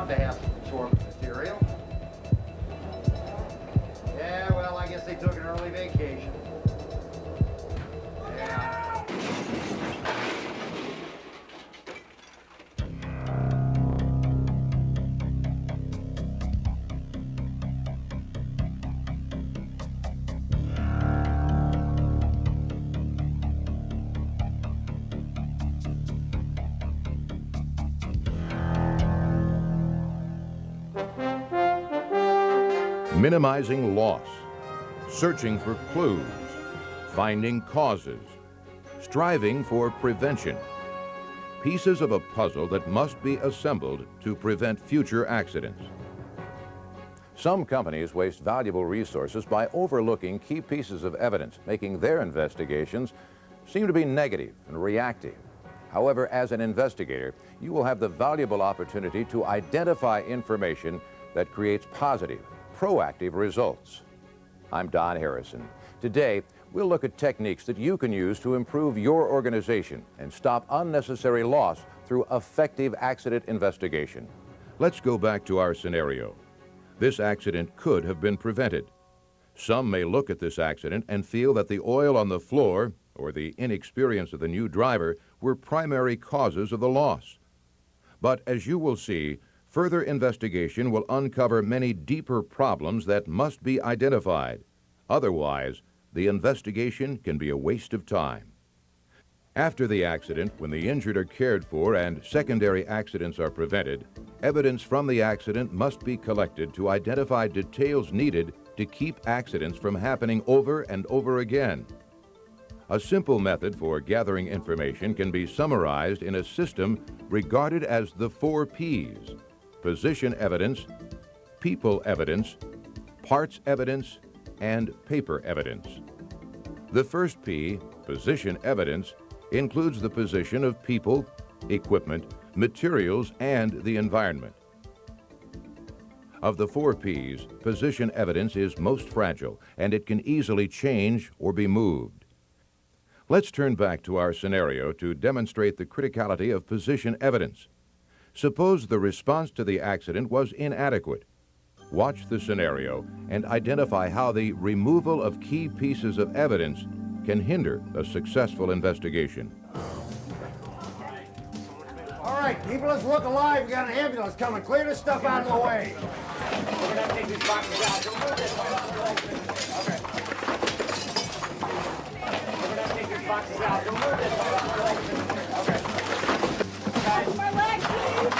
love to have some absorbent material. Yeah, well, I guess they took an early vacation. Yeah. Minimizing loss, searching for clues, finding causes, striving for prevention. Pieces of a puzzle that must be assembled to prevent future accidents. Some companies waste valuable resources by overlooking key pieces of evidence, making their investigations seem to be negative and reactive. However, as an investigator, you will have the valuable opportunity to identify information that creates positive, proactive results. I'm Don Harrison. Today, we'll look at techniques that you can use to improve your organization and stop unnecessary loss through effective accident investigation. Let's go back to our scenario. This accident could have been prevented. Some may look at this accident and feel that the oil on the floor or the inexperience of the new driver were primary causes of the loss. But as you will see, further investigation will uncover many deeper problems that must be identified. Otherwise, the investigation can be a waste of time. After the accident, when the injured are cared for and secondary accidents are prevented, evidence from the accident must be collected to identify details needed to keep accidents from happening over and over again. A simple method for gathering information can be summarized in a system regarded as the 4 Ps: position evidence, people evidence, parts evidence, and paper evidence. The first P, position evidence, includes the position of people, equipment, materials, and the environment. Of the 4 Ps, position evidence is most fragile, and it can easily change or be moved. Let's turn back to our scenario to demonstrate the criticality of position evidence. Suppose the response to the accident was inadequate. Watch the scenario and identify how the removal of key pieces of evidence can hinder a successful investigation. All right, people, let's look alive. We got an ambulance coming. Clear this stuff out of the way. We're going to take these boxes out. Don't move this. Okay. We're going to take these boxes out. Don't move this. Okay. Guys. My leg, please.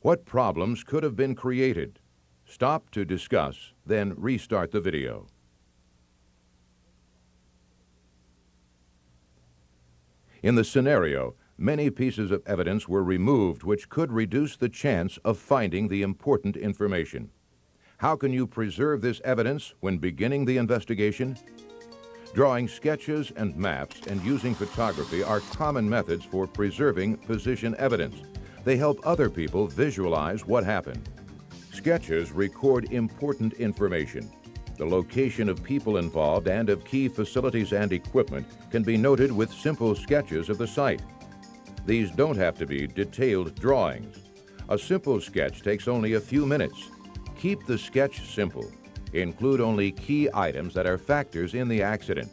What problems could have been created? Stop to discuss, then restart the video. In the scenario, many pieces of evidence were removed which could reduce the chance of finding the important information. How can you preserve this evidence when beginning the investigation? Drawing sketches and maps and using photography are common methods for preserving position evidence. They help other people visualize what happened. Sketches record important information. The location of people involved and of key facilities and equipment can be noted with simple sketches of the site. These don't have to be detailed drawings. A simple sketch takes only a few minutes. Keep the sketch simple. Include only key items that are factors in the accident.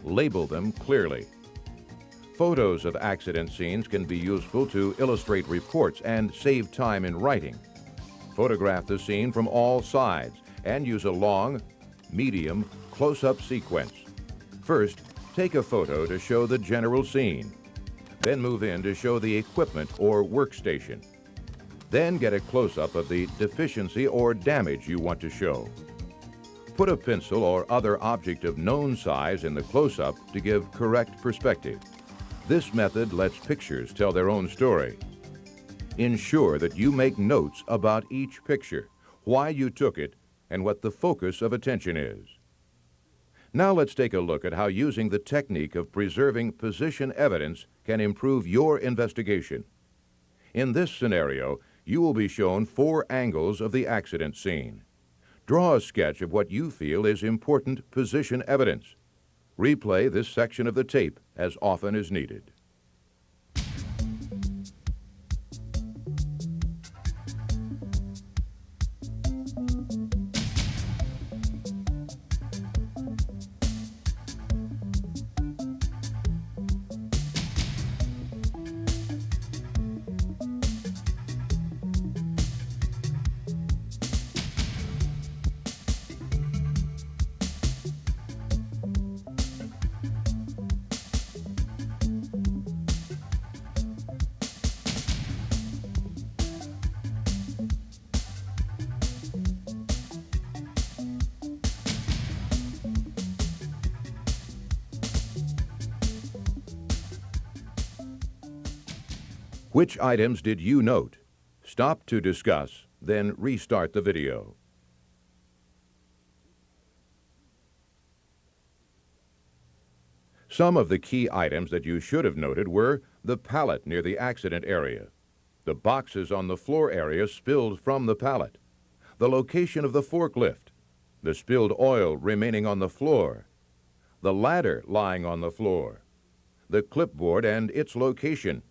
Label them clearly. Photos of accident scenes can be useful to illustrate reports and save time in writing. Photograph the scene from all sides and use a long, medium, close-up sequence. First, take a photo to show the general scene. Then move in to show the equipment or workstation. Then get a close-up of the deficiency or damage you want to show. Put a pencil or other object of known size in the close-up to give correct perspective. This method lets pictures tell their own story. Ensure that you make notes about each picture, why you took it, and what the focus of attention is. Now let's take a look at how using the technique of preserving position evidence can improve your investigation. In this scenario, you will be shown 4 angles of the accident scene. Draw a sketch of what you feel is important position evidence. Replay this section of the tape as often as needed. Which items did you note? Stop to discuss, then restart the video. Some of the key items that you should have noted were the pallet near the accident area, the boxes on the floor area spilled from the pallet, the location of the forklift, the spilled oil remaining on the floor, the ladder lying on the floor, the clipboard and its location,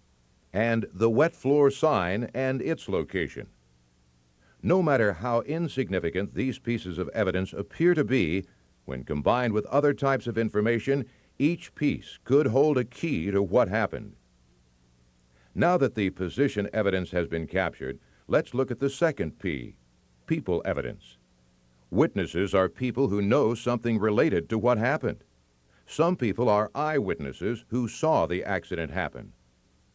and the wet floor sign and its location. No matter how insignificant these pieces of evidence appear to be, when combined with other types of information, each piece could hold a key to what happened. Now that the position evidence has been captured, let's look at the second P, people evidence. Witnesses are people who know something related to what happened. Some people are eyewitnesses who saw the accident happen.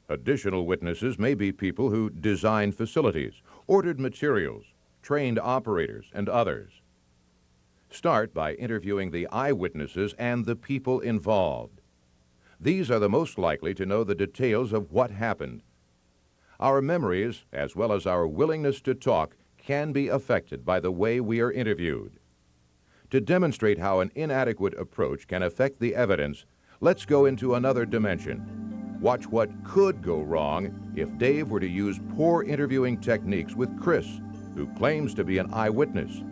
Additional witnesses may be people who designed facilities, ordered materials, trained operators, and others. Start by interviewing the eyewitnesses and the people involved. These are the most likely to know the details of what happened. Our memories, as well as our willingness to talk, can be affected by the way we are interviewed. To demonstrate how an inadequate approach can affect the evidence, let's go into another dimension. Watch what could go wrong if Dave were to use poor interviewing techniques with Chris, who claims to be an eyewitness.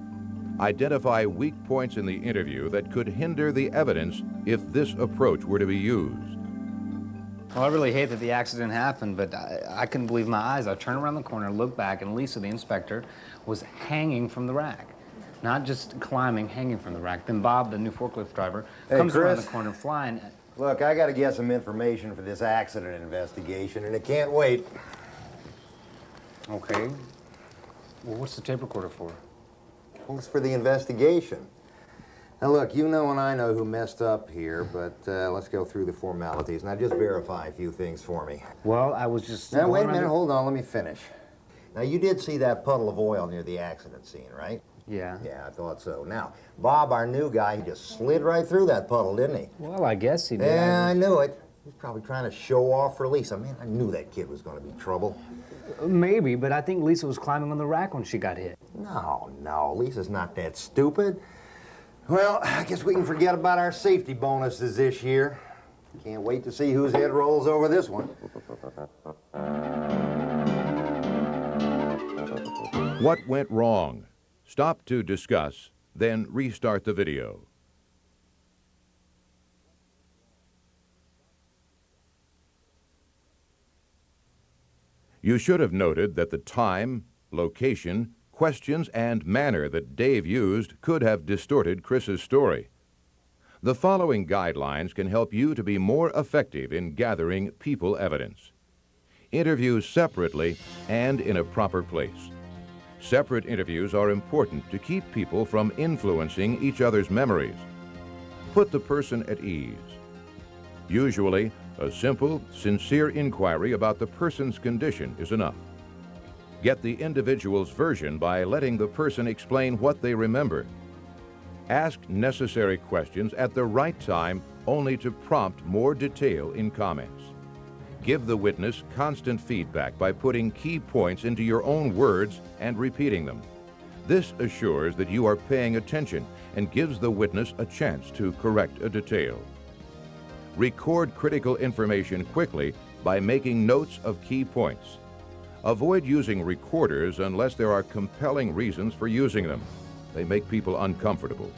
Identify weak points in the interview that could hinder the evidence if this approach were to be used. Well, I really hate that the accident happened, but I couldn't believe my eyes. I turned around the corner, looked back, and Lisa, the inspector, was hanging from the rack. Not just climbing, hanging from the rack. Then Bob, the new forklift driver, comes around the corner flying. Look, I gotta get some information for this accident investigation, and it can't wait. Okay. Well, what's the tape recorder for? Well, it's for the investigation. Now, look, you know and I know who messed up here, but let's go through the formalities. Now, just verify a few things for me. Well, I was just... Now, wait a minute, hold on, let me finish. Now, you did see that puddle of oil near the accident scene, right? Yeah. Yeah, I thought so. Now, Bob, our new guy, he just slid right through that puddle, didn't he? Well, I guess he did. Yeah, I knew it. He was probably trying to show off for Lisa. Man, I knew that kid was going to be trouble. Maybe, but I think Lisa was climbing on the rack when she got hit. No, Lisa's not that stupid. Well, I guess we can forget about our safety bonuses this year. Can't wait to see whose head rolls over this one. What went wrong? Stop to discuss, then restart the video. You should have noted that the time, location, questions, and manner that Dave used could have distorted Chris's story. The following guidelines can help you to be more effective in gathering people evidence. Interview separately and in a proper place. Separate interviews are important to keep people from influencing each other's memories. Put the person at ease. Usually, a simple, sincere inquiry about the person's condition is enough. Get the individual's version by letting the person explain what they remember. Ask necessary questions at the right time only to prompt more detail in comments. Give the witness constant feedback by putting key points into your own words and repeating them. This assures that you are paying attention and gives the witness a chance to correct a detail. Record critical information quickly by making notes of key points. Avoid using recorders unless there are compelling reasons for using them. They make people uncomfortable.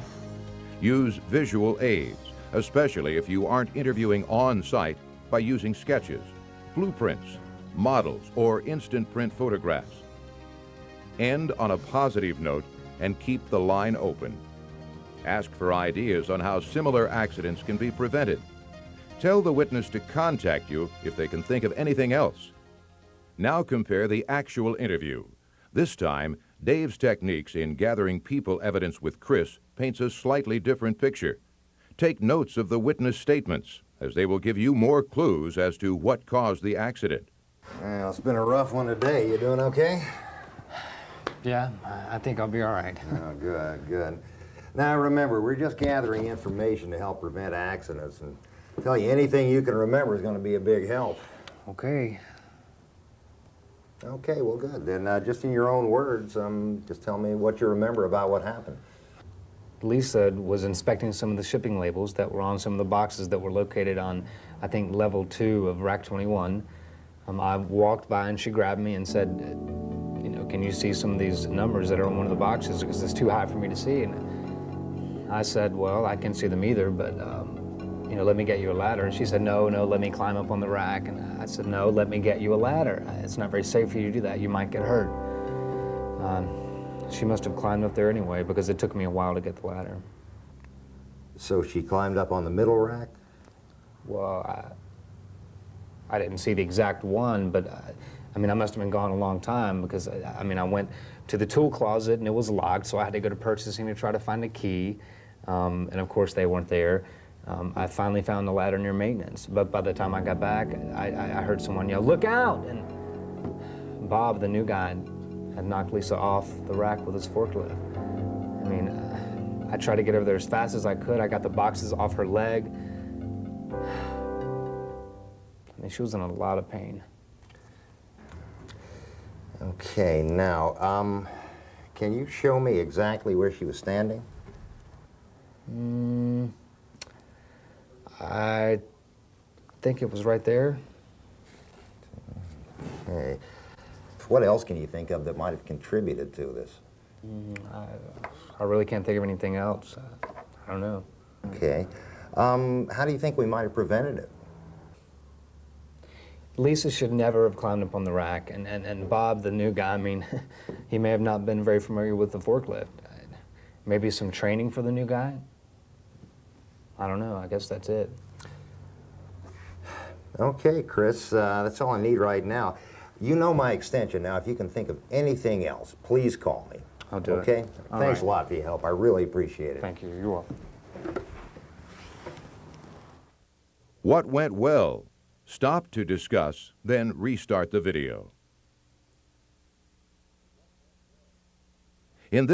Use visual aids, especially if you aren't interviewing on site, by using sketches, blueprints, models, or instant print photographs. End on a positive note and keep the line open. Ask for ideas on how similar accidents can be prevented. Tell the witness to contact you if they can think of anything else. Now compare the actual interview. This time, Dave's techniques in gathering people evidence with Chris paints a slightly different picture. Take notes of the witness statements, as they will give you more clues as to what caused the accident. Well, it's been a rough one today. You doing okay? Yeah, I think I'll be all right. Oh, good, good. Now remember, we're just gathering information to help prevent accidents, and tell you anything you can remember is going to be a big help. Okay. Okay, well, good. Then just in your own words, just tell me what you remember about what happened. Lisa was inspecting some of the shipping labels that were on some of the boxes that were located on, I think, level 2 of rack 21. I walked by and she grabbed me and said, you know, can you see some of these numbers that are on one of the boxes, because it's too high for me to see? And I said, well, I can't see them either, but you know, let me get you a ladder. And she said, no, let me climb up on the rack. And I said, no, let me get you a ladder. It's not very safe for you to do that. You might get hurt. She must have climbed up there anyway, because it took me a while to get the ladder. So she climbed up on the middle rack? Well, I didn't see the exact one, but I mean, I must have been gone a long time, because I mean, I went to the tool closet and it was locked, so I had to go to purchasing to try to find a key. And of course, they weren't there. I finally found the ladder near maintenance, but by the time I got back, I heard someone yell, "Look out!" And Bob, the new guy, had knocked Lisa off the rack with his forklift. I mean, I tried to get over there as fast as I could. I got the boxes off her leg. I mean, she was in a lot of pain. Okay, now, can you show me exactly where she was standing? I think it was right there. Okay. What else can you think of that might have contributed to this? I really can't think of anything else. I don't know. Okay. How do you think we might have prevented it? Lisa should never have climbed up on the rack, and Bob, the new guy, I mean, he may have not been very familiar with the forklift. Maybe some training for the new guy? I don't know. I guess that's it. Okay, Chris, that's all I need right now. You know my extension now. If you can think of anything else, please call me. I'll do it. Okay? All Thanks right. a lot for your help. I really appreciate it. Thank you. You're welcome. What went well? Stop to discuss, then restart the video. In this